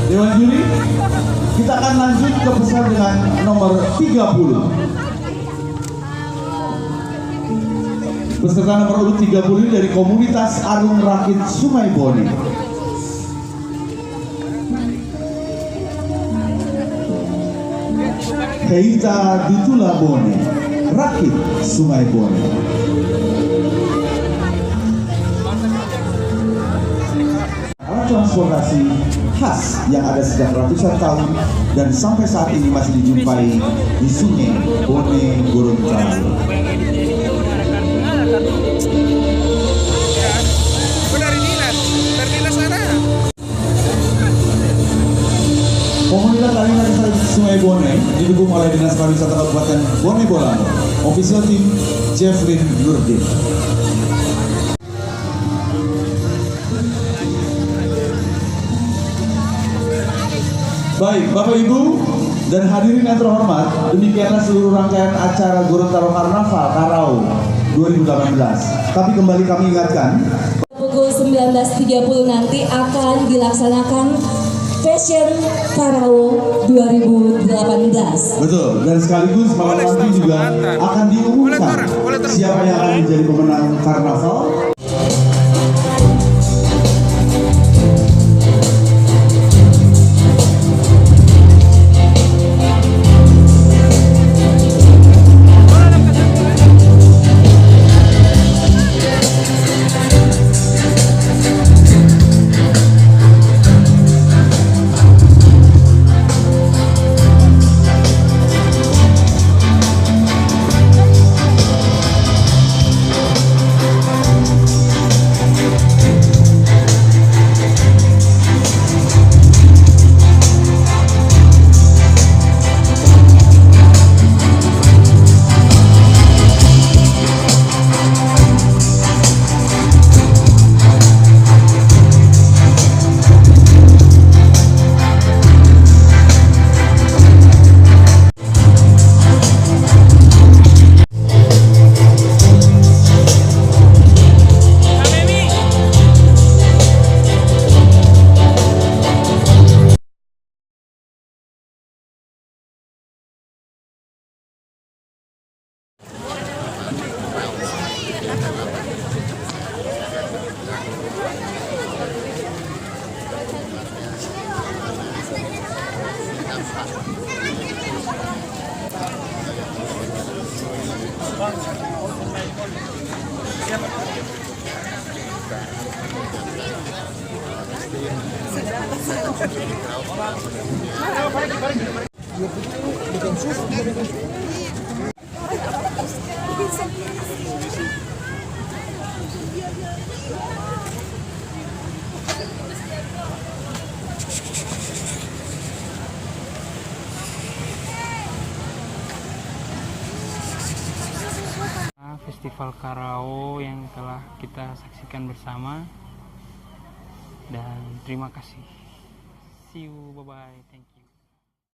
Dewan Juri, kita akan lanjut ke peserta dengan nomor 30. Peserta nomor urut 30 dari komunitas Arung Rakit Sungai Bone. Heita Ditula Bone, Rakit Sungai Bone. Alat transportasi khas yang ada sejak ratusan tahun dan sampai saat ini masih dijumpai di Sungai Bone, Gorontalo. Komunitas Arisan Sungai Bone didukung oleh Dinas Pariwisata Kabupaten Bone Bolango. Official Team Jeffrey Nurdin. Baik, Bapak Ibu dan hadirin yang terhormat, demikianlah seluruh rangkaian acara Gorontalo Karnaval Karau 2018. Tapi kembali kami ingatkan, pukul 19.30 nanti akan dilaksanakan Fashion Karau 2018. betul, dan sekaligus malam nanti juga akan diumumkan siapa yang akan menjadi pemenang karnaval. Festival Karau yang telah kita saksikan bersama, dan terima kasih. See you, bye bye, thank you.